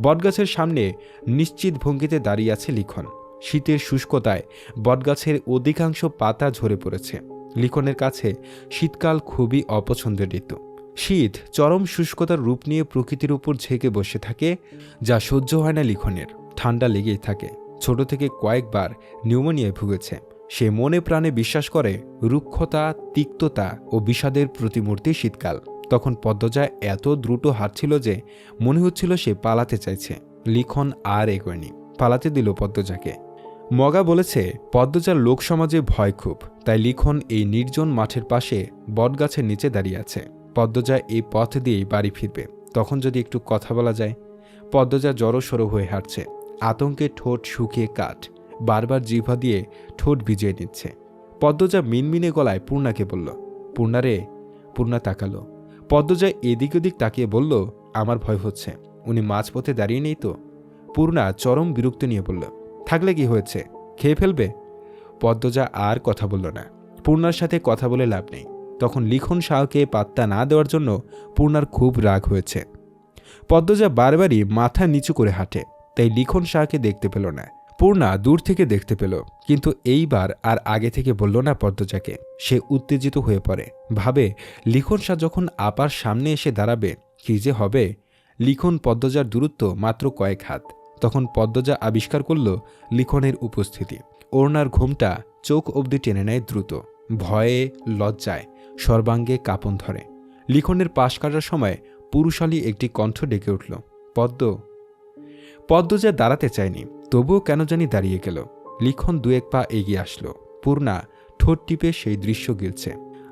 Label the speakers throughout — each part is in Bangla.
Speaker 1: বটগাছের সামনে নিশ্চিত ভঙ্গিতে দাঁড়িয়ে আছে লিখন। শীতের শুষ্কতায় বটগাছের অধিকাংশ পাতা ঝরে পড়েছে। লিখনের কাছে শীতকাল খুবই অপছন্দের ঋতু। শীত চরম শুষ্কতার রূপ নিয়ে প্রকৃতির উপর ঝেঁকে বসে থাকে, যা সহ্য হয় না লিখনের। ঠান্ডা লেগেই থাকে। ছোট থেকে কয়েকবার নিউমোনিয়ায় ভুগেছে। সে মনে প্রাণে বিশ্বাস করে রুক্ষতা, তিক্ততা ও বিষাদের প্রতিমূর্তি শীতকাল। তখন পদ্মজা এত দ্রুত হাঁটছিল যে মনে হচ্ছিল সে পালাতে চাইছে। লিখন আর এগোয়নি, পালাতে দিল পদ্মজাকে। মগা বলেছে পদ্মজার লোকসমাজে ভয় খুব, তাই লিখন এই নির্জন মাঠের পাশে বটগাছের নিচে দাঁড়িয়ে আছে। পদ্মজা এই পথ দিয়েই বাড়ি ফিরবে, তখন যদি একটু কথা বলা যায়। পদ্মজা জড়সড় হয়ে হাঁটছে। আতঙ্কে ঠোঁট শুকিয়ে কাঠ, বারবার জিহ্বা দিয়ে ঠোঁট ভিজিয়ে নিচ্ছে। পদ্মজা মিনমিনে গলায় পূর্ণাকে বলল, পূর্ণা রে। পূর্ণা তাকালো। পদ্মজা এদিক ওদিক তাকিয়ে বলল, আমার ভয় হচ্ছে। উনি মাঝপথে দাঁড়িয়ে নেই তো? পূর্ণা চরম বিরক্তি নিয়ে বলল, থাকলে কি হয়েছে, খেয়ে ফেলবে? পদ্মজা আর কথা বলল না। পূর্ণার সাথে কথা বলে লাভ নেই। তখন লিখন শাহকে পাত্তা না দেওয়ার জন্য পূর্ণার খুব রাগ হয়েছে। পদ্মজা বারবারই মাথা নিচু করে হাঁটে, তাই লিখন শাহকে দেখতে পেল না। পূর্ণা দূর থেকে দেখতে পেল, কিন্তু এইবার আর আগে থেকে বলল না পদ্মজাকে। সে উত্তেজিত হয়ে পড়ে, ভাবে লিখন শাহ যখন আপার সামনে এসে দাঁড়াবে কি যে হবে। লিখন পদ্মজার দূরত্ব মাত্র কয়েক হাত। তখন পদ্মজা আবিষ্কার করল লিখনের উপস্থিতি। ওড়নার ঘোমটা চোখ অবধি টেনে নেয় দ্রুত। ভয়ে, লজ্জায় সর্বাঙ্গে কাঁপন ধরে। লিখনের পাশ কাটার সময় পুরুষালী একটি কণ্ঠ ডেকে উঠল, পদ্ম। পদ্মজা দাঁড়াতে চায়নি, তবুও কেন জানি দাঁড়িয়ে গেল। লিখন দু এক পা এগিয়ে আসলো। পূর্ণা ঠোঁট টিপে সেই দৃশ্য গিলছে।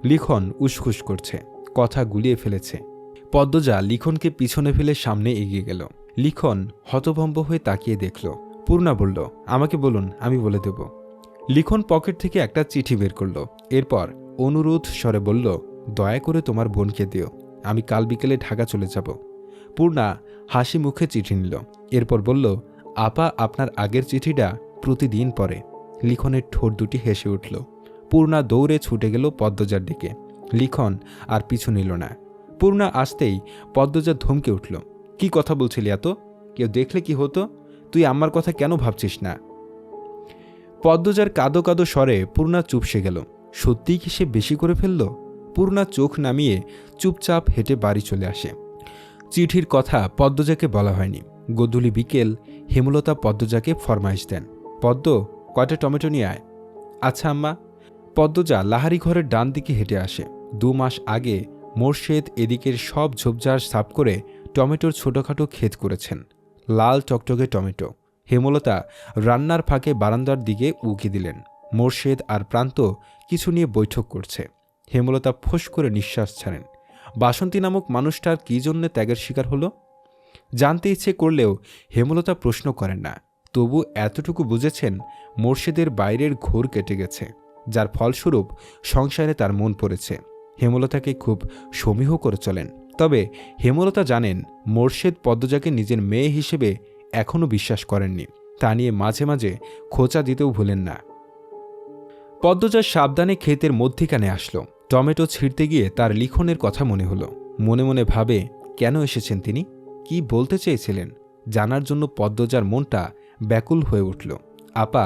Speaker 1: লিখন উসখুস করছে, কথা গুলিয়ে ফেলেছে। পদ্মজা লিখনকে পিছনে ফেলে সামনে এগিয়ে গেল। লিখন হতভম্ব হয়ে তাকিয়ে দেখল। পূর্ণা বলল, আমাকে বলুন, আমি বলে দেব। লিখন পকেট থেকে একটা চিঠি বের করল। এরপর অনুরোধ স্বরে বলল, দয়া করে তোমার বোনকে দিও, আমি কাল বিকেলে ঢাকা চলে যাব। পূর্ণা হাসি মুখে চিঠি নিল। এরপর বলল, আপা আপনার আগের চিঠিটা প্রতিদিন পড়ে। লিখনের ঠোঁট দুটি হেসে উঠল। পূর্ণা দৌড়ে ছুটে গেল পদ্মজার দিকে। লিখন আর পিছু নিল না। পূর্ণা আসতেই পদ্মজা ধমকে উঠল, কি কথা বলছিলি এত? কেউ দেখলে কি হতো? তুই আমার কথা কেন ভাবছিস না? পদ্মজার কাঁদো কাঁদো স্বরে পূর্ণা চুপসে গেল। সত্যিই কি সে বেশি করে ফেলল? পূর্ণা চোখ নামিয়ে চুপচাপ হেঁটে বাড়ি চলে আসে। চিঠির কথা পদ্মজাকে বলা হয়নি। গোধূলি বিকেল হেমলতা পদ্মজাকে ফরমাইশ দেন, পদ্ম, কয়টা টমেটো নিয়ে আয়। আচ্ছা আম্মা। পদ্মজা লাহারি ঘরের ডান দিকে হেঁটে আসে। 2 মাস আগে মোর্শেদ এদিকের সব ঝোপঝাড় সাফ করে টমেটোর ছোটোখাটো ক্ষেত করেছেন। লাল টকটকে টমেটো। হেমলতা রান্নার ফাঁকে বারান্দার দিকে উকি দিলেন। মোর্শেদ আর প্রান্ত কিছু নিয়ে বৈঠক করছে। হেমলতা ফোঁস করে নিঃশ্বাস ছাড়েন। বাসন্তী নামক মানুষটার কী জন্য ত্যাগের শিকার হলো? জানতে ইচ্ছে করলেও হেমলতা প্রশ্ন করেন না। তবু এতটুকু বুঝেছেন মোর্শেদের বাইরের ঘোর কেটে গেছে, যার ফলস্বরূপ সংসারে তার মন পড়েছে। হেমলতাকে খুব সমীহ করে চলেন। তবে হেমলতা জানেন মোর্শেদ পদ্মজাকে নিজের মেয়ে হিসেবে এখনও বিশ্বাস করেননি। তা নিয়ে মাঝে মাঝে খোঁচা দিতেও ভুলেন না। পদ্মজা সাবধানে ক্ষেতের মধ্যিখানে আসলো। টমেটো ছিঁড়তে গিয়ে তার লিখনের কথা মনে হলো। মনে মনে ভাবে, কেন এসেছেন তিনি, কি বলতে চেয়েছিলেন? জানার জন্য পদ্মজার মনটা ব্যাকুল হয়ে উঠল। আপা,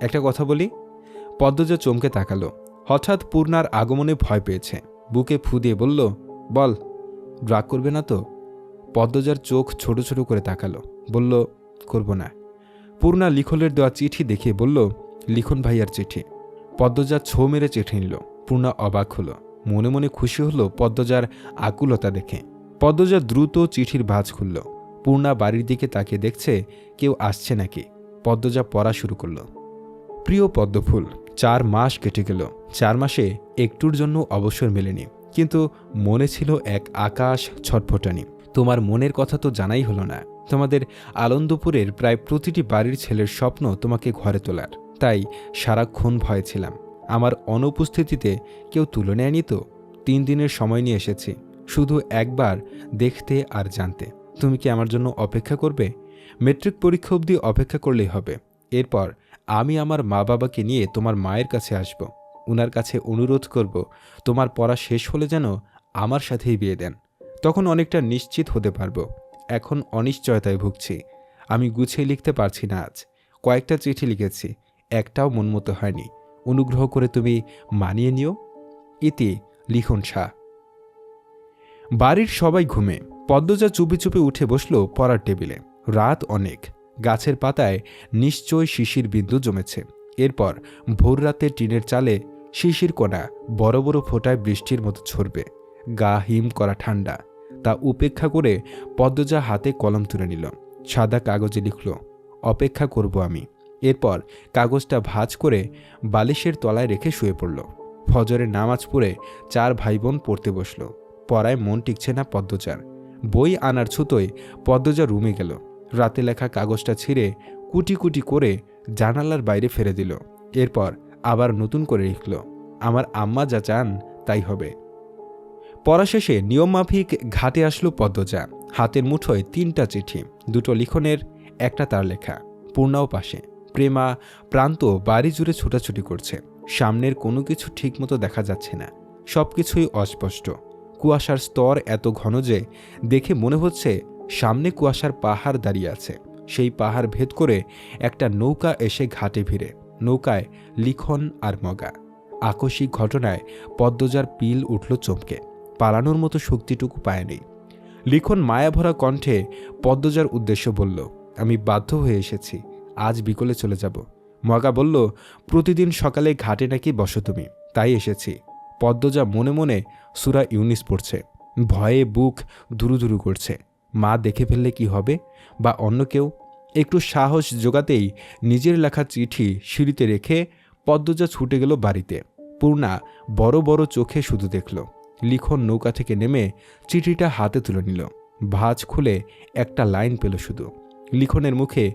Speaker 1: একটা কথা বলি। পদ্মজা চমকে তাকালো। হঠাৎ পূর্ণার আগমনে ভয় পেয়েছে। বুকে ফু দিয়ে বলল, বল। রাগ করবে না তো? পদ্মজার চোখ ছোট ছোট করে তাকালো, বলল, করব না। পূর্ণা লিখনের দেওয়া চিঠি দেখে বলল, লিখন ভাইয়ার চিঠি। পদ্মজা ছো মেরে চিঠি নিল। পূর্ণা অবাক হলো। মনে মনে খুশি হলো পদ্মজার আকুলতা দেখে। পদ্মজা দ্রুত চিঠির ভাঁজ খুলল। পূর্ণা বাড়ির দিকে তাকিয়ে দেখছে কেউ আসছে নাকি। পদ্মজা পড়া শুরু করল। প্রিয় পদ্মফুল, 4 মাস কেটে গেল। 4 মাসে একটুর জন্য অবসর মেলেনি, কিন্তু মনে ছিল এক আকাশ ছটফটানি। তোমার মনের কথা তো জানাই হলো না। তোমাদের আনন্দপুরের প্রায় প্রতিটি বাড়ির ছেলের স্বপ্ন তোমাকে ঘরে তোলার, তাই সারাক্ষণ ভয় ছিলাম আমার অনুপস্থিতিতে কেউ তুলে নেয়নি তো। 3 দিনের সময় নিয়ে এসেছি, শুধু একবার দেখতে আর জানতে। তুমি কি আমার জন্য অপেক্ষা করবে? মেট্রিক পরীক্ষা অবধি অপেক্ষা করলেই হবে। এরপর আমি আমার মা বাবাকে নিয়ে তোমার মায়ের কাছে আসব। উনার কাছে অনুরোধ করব তোমার পড়া শেষ হলে যেন আমার সাথেই বিয়ে দেন। তখন অনেকটা নিশ্চিত হতে পারবো। এখন অনিশ্চয়তায় ভুগছি। আমি গুছিয়ে লিখতে পারছি না আজ। কয়েকটা চিঠি লিখেছি, একটাও মনমতো হয়নি। অনুগ্রহ করে তুমি মানিয়ে নিও। ইতি লিখন শাহ। বাড়ির সবাই ঘুমে। পদ্মজা চুপি চুপি উঠে বসল পড়ার টেবিলে। রাত অনেক। গাছের পাতায় নিশ্চয় শিশির বিন্দু জমেছে। এরপর ভোর রাতে টিনের চালে শিশির কণা বড় বড় ফোঁটায় বৃষ্টির মতো ঝরবে। গা হিম করা ঠান্ডা। তা উপেক্ষা করে পদ্মজা হাতে কলম তুলে নিল। সাদা কাগজে লিখল, অপেক্ষা করব আমি। এরপর কাগজটা ভাঁজ করে বালিশের তলায় রেখে শুয়ে পড়ল। ফজরের নামাজ পড়ে 4 ভাই বোন পড়তে বসল। পড়ায় মন টিকছে না পদ্মজার। বই আনার ছুতোয় পদ্মজা রুমে গেল। রাতে লেখা কাগজটা ছিঁড়ে কুটি কুটি করে জানালার বাইরে ফেলে দিল। এরপর আবার নতুন করে লিখল, আমার আম্মা যা চান তাই হবে। পড়া শেষে নিয়মমাফিক ঘাটে আসলো পদ্মজা। হাতের মুঠোয় 3টা চিঠি, 2টো লিখনের, একটা তার লেখা। পূর্ণাও পাশে। প্রেমা প্রান্ত বাড়ি জুড়ে ছোটাছুটি করছে। সামনের কোনো কিছু ঠিকমতো দেখা যাচ্ছে না। সবকিছুই অস্পষ্ট। কুয়াশার স্তর এত ঘন যে দেখে মনে হচ্ছে সামনে কুয়াশার পাহাড় দাঁড়িয়ে আছে। সেই পাহাড় ভেদ করে একটা নৌকা এসে ঘাটে ভিড়ে। নৌকায় লিখন আর মগা। আকস্মিক ঘটনায় পদ্মজার পিল উঠল চমকে। পালানোর মতো শক্তিটুকু পায়নি। লিখন মায়াভরা কণ্ঠে পদ্মজার উদ্দেশ্য বলল, আমি বাধ্য হয়ে এসেছি, আজ বিকেলে চলে যাব। মগা বলল, প্রতিদিন সকালে ঘাটে নাকি বসো তুমি, তাই এসেছি। পদ্মজা মনে মনে সূরা ইউনিস পড়ছে। ভয়ে বুক দুরুদুরু করছে। মা দেখে ফেললে কি হবে, বা অন্য কেউ। একটু সাহস জোগাতেই নিজের লেখা চিঠি সিঁড়িতে রেখে পদ্মজা ছুটে গেল বাড়িতে। পূর্ণা বড় বড় চোখে শুধু দেখল। লিখন নৌকা থেকে নেমে চিঠিটা হাতে তুলে নিল। ভাঁজ খুলে একটা লাইন পেল শুধু। লিখনের মুখে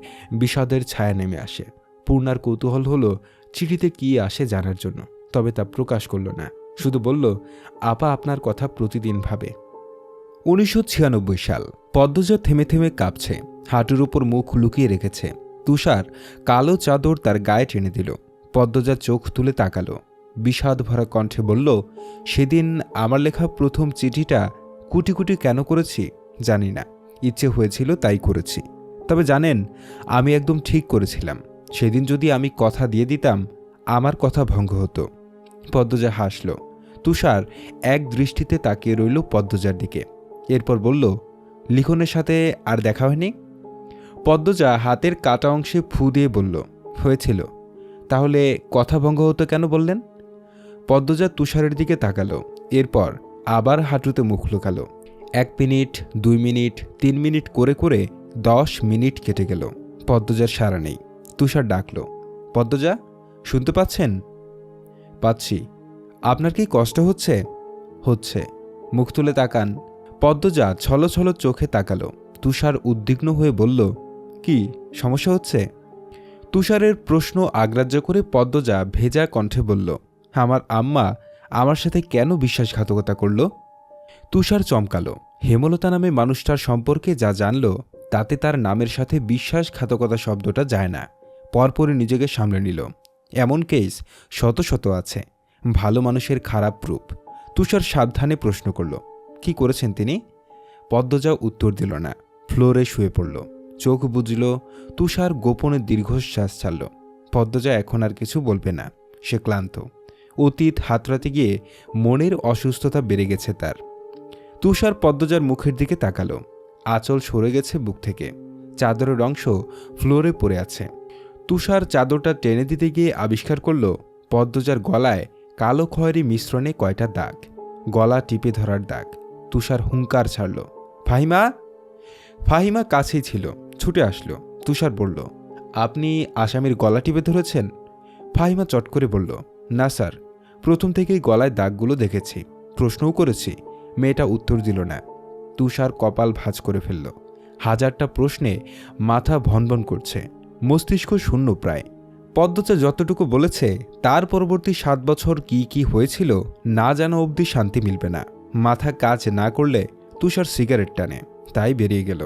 Speaker 1: বিষাদের ছায়া নেমে আসে। পূর্ণার কৌতূহল হলো চিঠিতে কি আসে জানার জন্য, তবে তা প্রকাশ করল না। শুধু বলল, আপা আপনার কথা প্রতিদিন ভাবে। 1996 সাল। পদ্মজা থেমে থেমে কাঁপছে। হাঁটুর উপর মুখ লুকিয়ে রেখেছে। তুষার কালো চাদর তার গায়ে টেনে দিল। পদ্মজা চোখ তুলে তাকালো। বিষাদ ভরা কণ্ঠে বলল, সেদিন আমার লেখা প্রথম চিঠিটা কুটি কুটি কেন করেছি জানি না। ইচ্ছে হয়েছিল তাই করেছি। তবে জানেন, আমি একদম ঠিক করেছিলাম। সেদিন যদি আমি কথা দিয়ে দিতাম, আমার কথা ভঙ্গ হতো। পদ্মজা হাসল। তুষার এক দৃষ্টিতে তাকিয়ে রইল পদ্মজার দিকে। এরপর বলল, লিখনের সাথে আর দেখা হয়নি? পদ্মজা হাতের কাটা অংশে ফু দিয়ে বলল, হয়েছিল। তাহলে কথা ভঙ্গ হতো কেন বললেন? পদ্মজা তুষারের দিকে তাকালো। এরপর আবার হাঁটুতে মুখ লুকালো। 1 মিনিট, 2 মিনিট, 3 মিনিট করে করে 10 মিনিট কেটে গেল। পদ্মজার সাড়া নেই। তুষার ডাকল, পদ্মজা শুনতে পাচ্ছেন? পাচ্ছি। আপনার কি কষ্ট হচ্ছে? হচ্ছে। মুখ তুলে তাকান। পদ্মজা ছলো ছলো চোখে তাকালো। তুষার উদ্বিগ্ন হয়ে বলল, কি সমস্যা হচ্ছে? তুষারের প্রশ্ন আগ্রাহ্য করে পদ্মজা ভেজা কণ্ঠে বলল, আমার আম্মা আমার সাথে কেন বিশ্বাসঘাতকতা করল? তুষার চমকালো। হেমলতা নামে মানুষটার সম্পর্কে যা জানল তাতে তার নামের সাথে বিশ্বাসঘাতকতা শব্দটা যায় না। পরপরই নিজেকে সামলে নিল। এমন কেস শত শত আছে। ভালো মানুষের খারাপ রূপ। তুষার সাবধানে প্রশ্ন করল, কি করেছেন তিনি? পদ্মজা উত্তর দিল না। ফ্লোরে শুয়ে পড়ল। চোখ বুজল। তুষার গোপনে দীর্ঘশ্বাস ছাড়ল। পদ্মজা এখন আর কিছু বলবে না। সে ক্লান্ত। অতীত হাতড়াতে গিয়ে মনের অসুস্থতা বেড়ে গেছে তার। তুষার পদ্মজার মুখের দিকে তাকালো। আঁচল সরে গেছে বুক থেকে। চাদরের অংশ ফ্লোরে পড়ে আছে। তুষার চাদরটা টেনে দিতে গিয়ে আবিষ্কার করল পদ্মজার গলায় কালো খয়েরি মিশ্রণে কয়টা দাগ। গলা টিপে ধরার দাগ। তুষার হুঙ্কার ছাড়ল, ফাহিমা! ফাহিমা কাছেই ছিল, ছুটে আসলো। তুষার বলল, আপনি আসামির গলা টিপে ধরেছেন? ফাহিমা চট করে বলল, না স্যার, প্রথম থেকেই গলায় দাগগুলো দেখেছি, প্রশ্নও করেছি। মেয়েটা উত্তর দিল না। তুষার কপাল ভাঁজ করে ফেলল। হাজারটা প্রশ্নে মাথা ভনভন করছে। মস্তিষ্ক শূন্য প্রায়। পদ্মজা যতটুকু বলেছে তার পরবর্তী 7 বছর কি কি হয়েছিল না জানা অবধি শান্তি মিলবে না। মাথা কাজ না করলে তুষার সিগারেট টানে, তাই বেরিয়ে গেল।